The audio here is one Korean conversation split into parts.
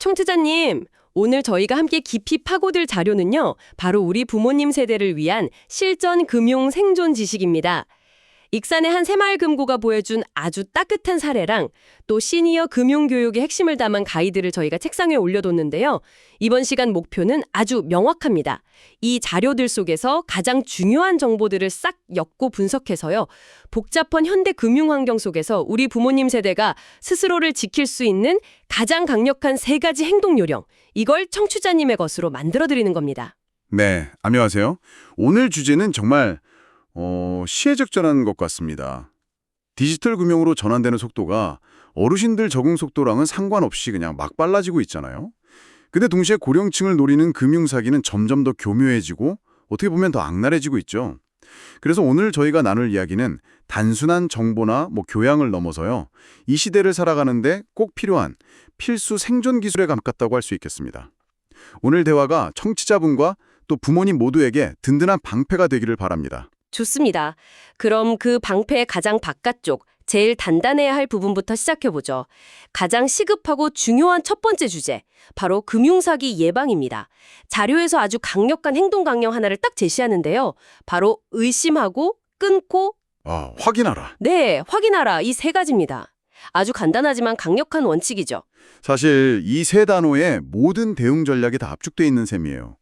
청취자님, 오늘 저희가 함께 깊이 파고들 자료는요, 바로 우리 부모님 세대를 위한 실전 금융 생존 지식입니다. 익산의 한 새마을금고가 보여준 아주 따뜻한 사례랑 또 시니어 금융교육의 핵심을 담은 가이드를 저희가 책상에 올려뒀는데요. 이번 시간 목표는 아주 명확합니다. 이 자료들 속에서 가장 중요한 정보들을 싹 엮고 분석해서요. 복잡한 현대 금융 환경 속에서 우리 부모님 세대가 스스로를 지킬 수 있는 가장 강력한 세 가지 행동 요령, 이걸 청취자님의 것으로 만들어드리는 겁니다. 네, 안녕하세요. 오늘 주제는 정말 시의적절한 것 같습니다. 디지털 금융으로 전환되는 속도가 어르신들 적응 속도랑은 상관없이 그냥 막 빨라지고 있잖아요. 근데 동시에 고령층을 노리는 금융사기는 점점 더 교묘해지고 어떻게 보면 더 악랄해지고 있죠. 그래서 오늘 저희가 나눌 이야기는 단순한 정보나 교양을 넘어서요. 이 시대를 살아가는데 꼭 필요한 필수 생존 기술에 가깝다고 할 수 있겠습니다. 오늘 대화가 청취자분과 또 부모님 모두에게 든든한 방패가 되기를 바랍니다. 좋습니다. 그럼 그 방패의 가장 바깥쪽, 제일 단단해야 할 부분부터 시작해보죠. 가장 시급하고 중요한 첫 번째 주제, 바로 금융사기 예방입니다. 자료에서 아주 강력한 행동 강령 하나를 딱 제시하는데요. 바로 의심하고 끊고 확인하라. 네, 확인하라, 이 세 가지입니다. 아주 간단하지만 강력한 원칙이죠. 사실 이 세 단어에 모든 대응 전략이 다 압축돼 있는 셈이에요.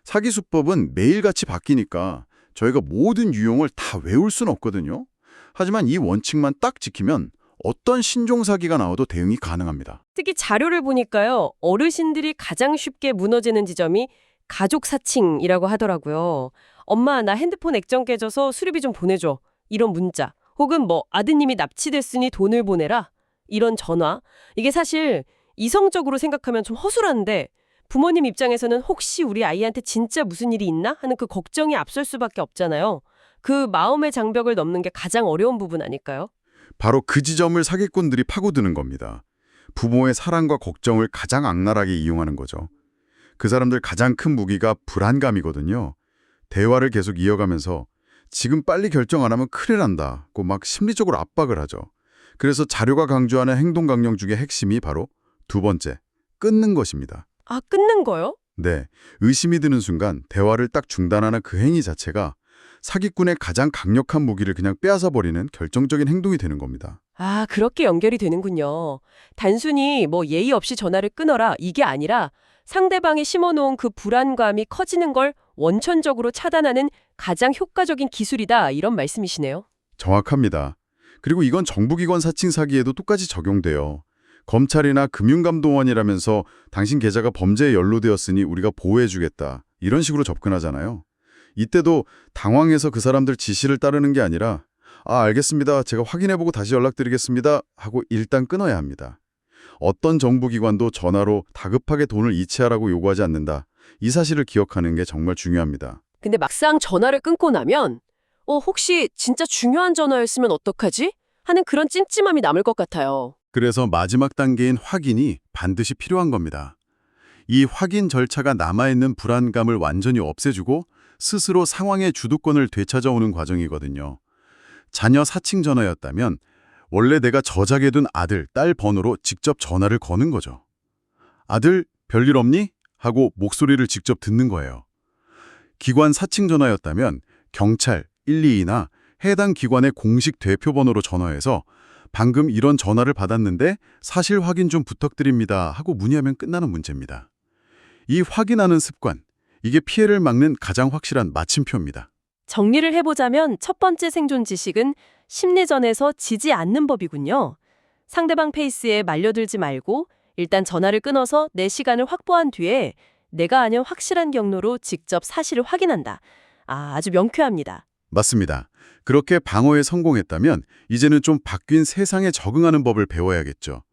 사기 수법은 매일같이 바뀌니까 저희가 모든 유용을 다 외울 수는 없거든요. 하지만 이 원칙만 딱 지키면 어떤 신종사기가 나와도 대응이 가능합니다. 특히 자료를 보니까요. 어르신들이 가장 쉽게 무너지는 지점이 가족 사칭이라고 하더라고요. 엄마, 나 핸드폰 액정 깨져서 수리비 좀 보내줘. 이런 문자. 혹은 아드님이 납치됐으니 돈을 보내라. 이런 전화. 이게 사실 이성적으로 생각하면 좀 허술한데 부모님 입장에서는 혹시 우리 아이한테 진짜 무슨 일이 있나 하는 그 걱정이 앞설 수밖에 없잖아요. 그 마음의 장벽을 넘는 게 가장 어려운 부분 아닐까요? 바로 그 지점을 사기꾼들이 파고드는 겁니다. 부모의 사랑과 걱정을 가장 악랄하게 이용하는 거죠. 그 사람들 가장 큰 무기가 불안감이거든요. 대화를 계속 이어가면서 지금 빨리 결정 안 하면 큰일 난다고 막 심리적으로 압박을 하죠. 그래서 자료가 강조하는 행동 강령 중에 핵심이 바로 두 번째, 끊는 것입니다. 아, 끊는 거요? 네, 의심이 드는 순간 대화를 딱 중단하는 그 행위 자체가 사기꾼의 가장 강력한 무기를 그냥 빼앗아버리는 결정적인 행동이 되는 겁니다. 아, 그렇게 연결이 되는군요. 단순히 예의 없이 전화를 끊어라 이게 아니라 상대방이 심어놓은 그 불안감이 커지는 걸 원천적으로 차단하는 가장 효과적인 기술이다 이런 말씀이시네요. 정확합니다. 그리고 이건 정부기관 사칭 사기에도 똑같이 적용돼요. 검찰이나 금융감독원이라면서 당신 계좌가 범죄에 연루되었으니 우리가 보호해주겠다. 이런 식으로 접근하잖아요. 이때도 당황해서 그 사람들 지시를 따르는 게 아니라 알겠습니다. 제가 확인해보고 다시 연락드리겠습니다. 하고 일단 끊어야 합니다. 어떤 정부기관도 전화로 다급하게 돈을 이체하라고 요구하지 않는다. 이 사실을 기억하는 게 정말 중요합니다. 근데 막상 전화를 끊고 나면 혹시 진짜 중요한 전화였으면 어떡하지? 하는 그런 찜찜함이 남을 것 같아요. 그래서 마지막 단계인 확인이 반드시 필요한 겁니다. 이 확인 절차가 남아있는 불안감을 완전히 없애주고 스스로 상황의 주도권을 되찾아오는 과정이거든요. 자녀 사칭 전화였다면 원래 내가 저장해둔 아들, 딸 번호로 직접 전화를 거는 거죠. 아들, 별일 없니? 하고 목소리를 직접 듣는 거예요. 기관 사칭 전화였다면 경찰, 122나 해당 기관의 공식 대표 번호로 전화해서 방금 이런 전화를 받았는데 사실 확인 좀 부탁드립니다 하고 문의하면 끝나는 문제입니다. 이 확인하는 습관, 이게 피해를 막는 가장 확실한 마침표입니다. 정리를 해보자면 첫 번째 생존 지식은 심리전에서 지지 않는 법이군요. 상대방 페이스에 말려들지 말고 일단 전화를 끊어서 내 시간을 확보한 뒤에 내가 아는 확실한 경로로 직접 사실을 확인한다. 아주 명쾌합니다. 맞습니다. 그렇게 방어에 성공했다면 이제는 좀 바뀐 세상에 적응하는 법을 배워야겠죠.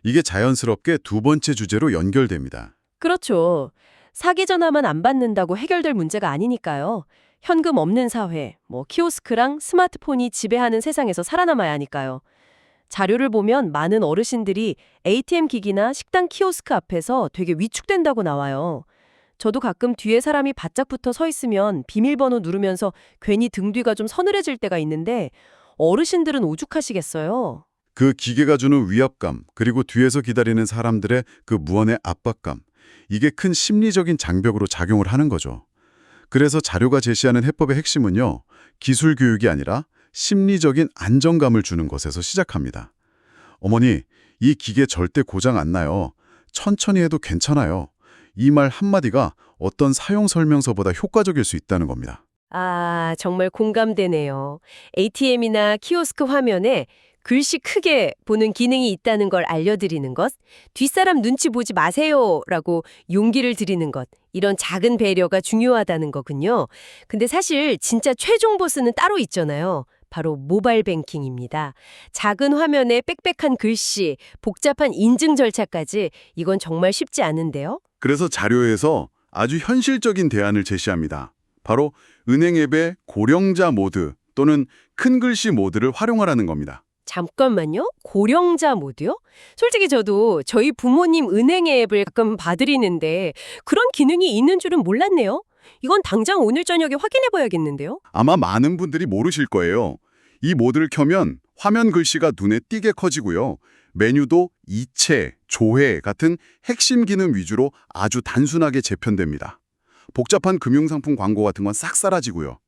이게 자연스럽게 두 번째 주제로 연결됩니다. 그렇죠. 사기 전화만 안 받는다고 해결될 문제가 아니니까요. 현금 없는 사회, 키오스크랑 스마트폰이 지배하는 세상에서 살아남아야 하니까요. 자료를 보면 많은 어르신들이 ATM 기기나 식당 키오스크 앞에서 되게 위축된다고 나와요. 저도 가끔 뒤에 사람이 바짝 붙어 서 있으면 비밀번호 누르면서 괜히 등 뒤가 좀 서늘해질 때가 있는데 어르신들은 오죽하시겠어요. 그 기계가 주는 위압감, 그리고 뒤에서 기다리는 사람들의 그 무언의 압박감, 이게 큰 심리적인 장벽으로 작용을 하는 거죠. 그래서 자료가 제시하는 해법의 핵심은요, 기술 교육이 아니라 심리적인 안정감을 주는 것에서 시작합니다. 어머니, 이 기계 절대 고장 안 나요. 천천히 해도 괜찮아요. 이 말 한마디가 어떤 사용 설명서보다 효과적일 수 있다는 겁니다. 아, 정말 공감되네요. ATM이나 키오스크 화면에 글씨 크게 보는 기능이 있다는 걸 알려드리는 것, 뒷사람 눈치 보지 마세요라고 용기를 드리는 것, 이런 작은 배려가 중요하다는 거군요. 근데 사실 진짜 최종 보스는 따로 있잖아요. 바로 모바일 뱅킹입니다. 작은 화면에 빽빽한 글씨, 복잡한 인증 절차까지 이건 정말 쉽지 않은데요. 그래서 자료에서 아주 현실적인 대안을 제시합니다. 바로 은행 앱의 고령자 모드 또는 큰 글씨 모드를 활용하라는 겁니다. 잠깐만요. 고령자 모드요? 솔직히 저도 저희 부모님 은행 앱을 가끔 봐드리는데 그런 기능이 있는 줄은 몰랐네요. 이건 당장 오늘 저녁에 확인해봐야겠는데요. 아마 많은 분들이 모르실 거예요. 이 모드를 켜면 화면 글씨가 눈에 띄게 커지고요. 메뉴도 이체, 조회 같은 핵심 기능 위주로 아주 단순하게 재편됩니다. 복잡한 금융상품 광고 같은 건 싹 사라지고요.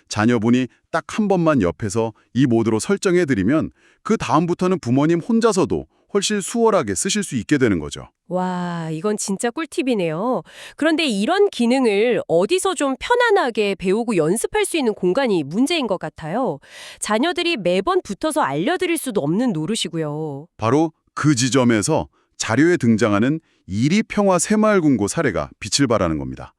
자녀분이 딱 한 번만 옆에서 이 모드로 설정해드리면 그 다음부터는 부모님 혼자서도 훨씬 수월하게 쓰실 수 있게 되는 거죠. 와, 이건 진짜 꿀팁이네요. 그런데 이런 기능을 어디서 좀 편안하게 배우고 연습할 수 있는 공간이 문제인 것 같아요. 자녀들이 매번 붙어서 알려드릴 수도 없는 노릇이고요. 바로 그 지점에서 자료에 등장하는 이리평화 새마을금고 사례가 빛을 발하는 겁니다.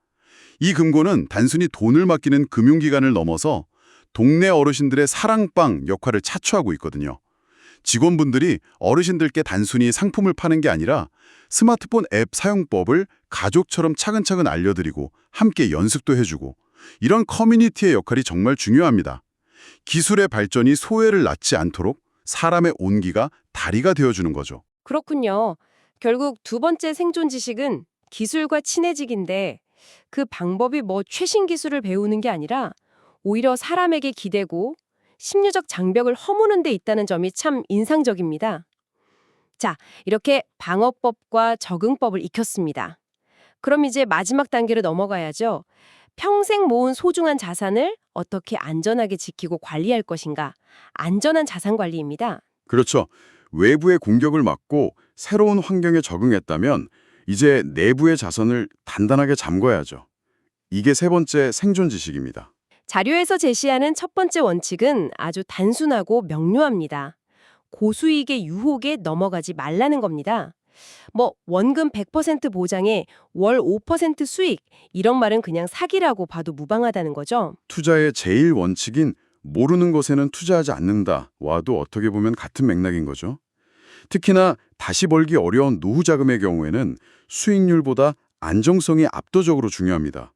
이 금고는 단순히 돈을 맡기는 금융기관을 넘어서 동네 어르신들의 사랑방 역할을 차추하고 있거든요. 직원분들이 어르신들께 단순히 상품을 파는 게 아니라 스마트폰 앱 사용법을 가족처럼 차근차근 알려드리고 함께 연습도 해주고 이런 커뮤니티의 역할이 정말 중요합니다. 기술의 발전이 소외를 낳지 않도록 사람의 온기가 다리가 되어주는 거죠. 그렇군요. 결국 두 번째 생존 지식은 기술과 친해지기인데 그 방법이 뭐 최신 기술을 배우는 게 아니라 오히려 사람에게 기대고 심리적 장벽을 허무는 데 있다는 점이 참 인상적입니다. 자, 이렇게 방어법과 적응법을 익혔습니다. 그럼 이제 마지막 단계로 넘어가야죠. 평생 모은 소중한 자산을 어떻게 안전하게 지키고 관리할 것인가? 안전한 자산 관리입니다. 그렇죠. 외부의 공격을 막고 새로운 환경에 적응했다면 이제 내부의 자선을 단단하게 잠궈야죠. 이게 세 번째 생존 지식입니다. 자료에서 제시하는 첫 번째 원칙은 아주 단순하고 명료합니다. 고수익의 유혹에 넘어가지 말라는 겁니다. 뭐 원금 100% 보장에 월 5% 수익 이런 말은 그냥 사기라고 봐도 무방하다는 거죠. 투자의 제일 원칙인 모르는 것에는 투자하지 않는다와도 어떻게 보면 같은 맥락인 거죠. 특히나 다시 벌기 어려운 노후 자금의 경우에는 수익률보다 안정성이 압도적으로 중요합니다.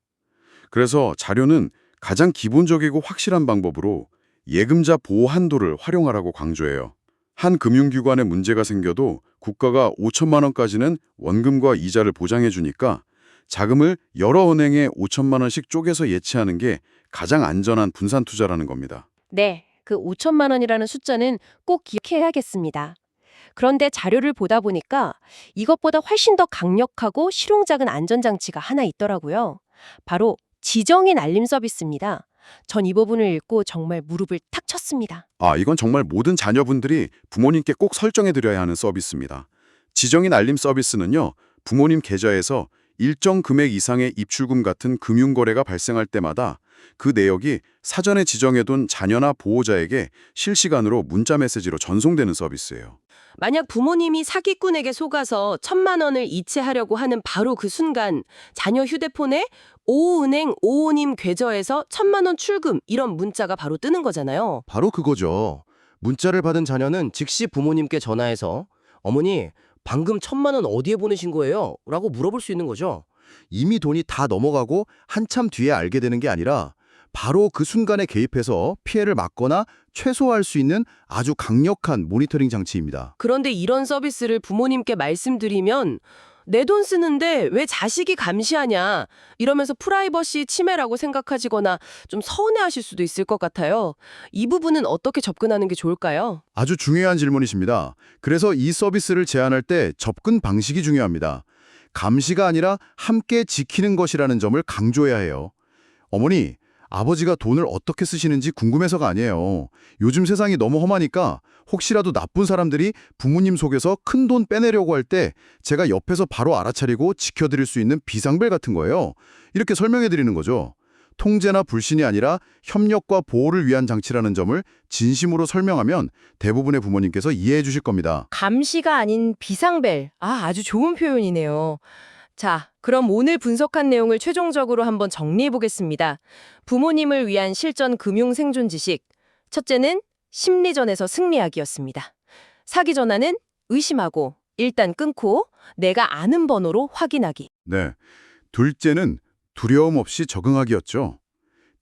그래서 자료는 가장 기본적이고 확실한 방법으로 예금자 보호 한도를 활용하라고 강조해요. 한 금융기관에 문제가 생겨도 국가가 5천만 원까지는 원금과 이자를 보장해 주니까 자금을 여러 은행에 5천만 원씩 쪼개서 예치하는 게 가장 안전한 분산 투자라는 겁니다. 네, 그 5천만 원이라는 숫자는 꼭 기억해야겠습니다. 그런데 자료를 보다 보니까 이것보다 훨씬 더 강력하고 실용적인 안전장치가 하나 있더라고요. 바로 지정인 알림 서비스입니다. 전 이 부분을 읽고 정말 무릎을 탁 쳤습니다. 이건 정말 모든 자녀분들이 부모님께 꼭 설정해드려야 하는 서비스입니다. 지정인 알림 서비스는요, 부모님 계좌에서 일정 금액 이상의 입출금 같은 금융거래가 발생할 때마다 그 내역이 사전에 지정해둔 자녀나 보호자에게 실시간으로 문자 메시지로 전송되는 서비스예요. 만약 부모님이 사기꾼에게 속아서 1,000만 원을 이체하려고 하는 바로 그 순간 자녀 휴대폰에 오은행 오호님 계좌에서 1,000만 원 출금 이런 문자가 바로 뜨는 거잖아요. 바로 그거죠. 문자를 받은 자녀는 즉시 부모님께 전화해서 어머니, 방금 1,000만 원 어디에 보내신 거예요? 라고 물어볼 수 있는 거죠. 이미 돈이 다 넘어가고 한참 뒤에 알게 되는 게 아니라 바로 그 순간에 개입해서 피해를 막거나 최소화할 수 있는 아주 강력한 모니터링 장치입니다. 그런데 이런 서비스를 부모님께 말씀드리면 내 돈 쓰는데 왜 자식이 감시하냐 이러면서 프라이버시 침해라고 생각하시거나 좀 서운해하실 수도 있을 것 같아요. 이 부분은 어떻게 접근하는 게 좋을까요? 아주 중요한 질문이십니다. 그래서 이 서비스를 제안할 때 접근 방식이 중요합니다. 감시가 아니라 함께 지키는 것이라는 점을 강조해야 해요. 어머니, 아버지가 돈을 어떻게 쓰시는지 궁금해서가 아니에요. 요즘 세상이 너무 험하니까 혹시라도 나쁜 사람들이 부모님 속에서 큰 돈 빼내려고 할 때 제가 옆에서 바로 알아차리고 지켜드릴 수 있는 비상벨 같은 거예요. 이렇게 설명해 드리는 거죠. 통제나 불신이 아니라 협력과 보호를 위한 장치라는 점을 진심으로 설명하면 대부분의 부모님께서 이해해 주실 겁니다. 감시가 아닌 비상벨. 아주 좋은 표현이네요. 자, 그럼 오늘 분석한 내용을 최종적으로 한번 정리해 보겠습니다. 부모님을 위한 실전 금융 생존 지식. 첫째는 심리전에서 승리하기였습니다. 사기 전화는 의심하고 일단 끊고 내가 아는 번호로 확인하기. 네. 둘째는 두려움 없이 적응하기였죠.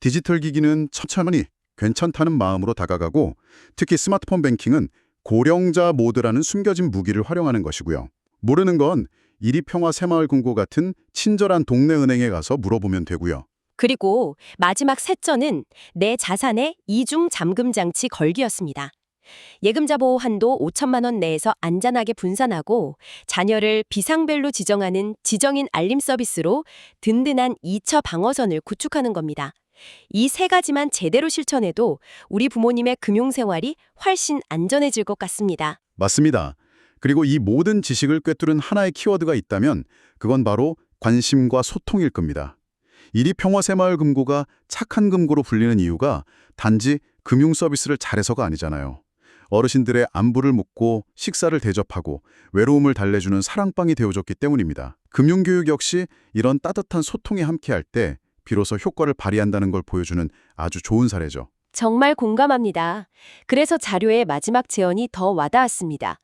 디지털 기기는 천천히 괜찮다는 마음으로 다가가고 특히 스마트폰 뱅킹은 고령자 모드라는 숨겨진 무기를 활용하는 것이고요. 모르는 건 이리평화 새마을금고 같은 친절한 동네 은행에 가서 물어보면 되고요. 그리고 마지막 셋째는 내 자산의 이중 잠금 장치 걸기였습니다. 예금자 보호 한도 5천만 원 내에서 안전하게 분산하고 자녀를 비상벨로 지정하는 지정인 알림 서비스로 든든한 2차 방어선을 구축하는 겁니다. 이 세 가지만 제대로 실천해도 우리 부모님의 금융생활이 훨씬 안전해질 것 같습니다. 맞습니다. 그리고 이 모든 지식을 꿰뚫은 하나의 키워드가 있다면 그건 바로 관심과 소통일 겁니다. 이리평화새마을금고가 착한 금고로 불리는 이유가 단지 금융 서비스를 잘해서가 아니잖아요. 어르신들의 안부를 묻고 식사를 대접하고 외로움을 달래주는 사랑방이 되어줬기 때문입니다. 금융교육 역시 이런 따뜻한 소통이 함께할 때 비로소 효과를 발휘한다는 걸 보여주는 아주 좋은 사례죠. 정말 공감합니다. 그래서 자료의 마지막 제언이 더 와닿았습니다.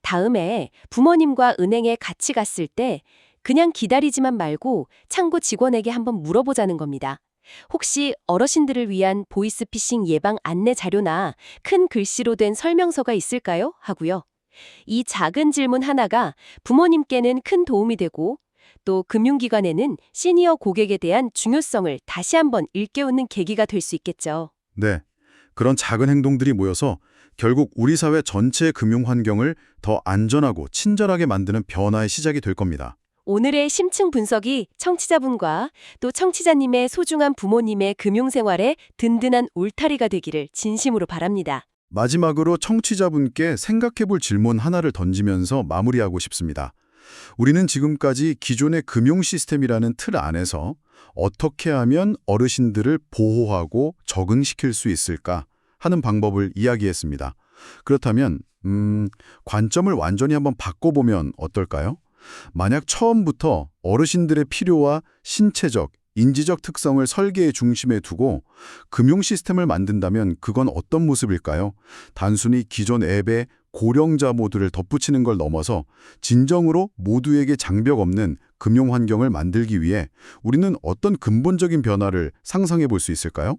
다음에 부모님과 은행에 같이 갔을 때 그냥 기다리지만 말고 창구 직원에게 한번 물어보자는 겁니다. 혹시 어르신들을 위한 보이스피싱 예방 안내 자료나 큰 글씨로 된 설명서가 있을까요? 하고요. 이 작은 질문 하나가 부모님께는 큰 도움이 되고 또 금융기관에는 시니어 고객에 대한 중요성을 다시 한번 일깨우는 계기가 될 수 있겠죠. 네. 그런 작은 행동들이 모여서 결국 우리 사회 전체의 금융 환경을 더 안전하고 친절하게 만드는 변화의 시작이 될 겁니다. 오늘의 심층 분석이 청취자분과 또 청취자님의 소중한 부모님의 금융생활에 든든한 울타리가 되기를 진심으로 바랍니다. 마지막으로 청취자분께 생각해볼 질문 하나를 던지면서 마무리하고 싶습니다. 우리는 지금까지 기존의 금융 시스템이라는 틀 안에서 어떻게 하면 어르신들을 보호하고 적응시킬 수 있을까 하는 방법을 이야기했습니다. 그렇다면 관점을 완전히 한번 바꿔보면 어떨까요? 만약 처음부터 어르신들의 필요와 신체적, 인지적 특성을 설계의 중심에 두고 금융 시스템을 만든다면 그건 어떤 모습일까요? 단순히 기존 앱에 고령자 모드를 덧붙이는 걸 넘어서 진정으로 모두에게 장벽 없는 금융 환경을 만들기 위해 우리는 어떤 근본적인 변화를 상상해 볼 수 있을까요?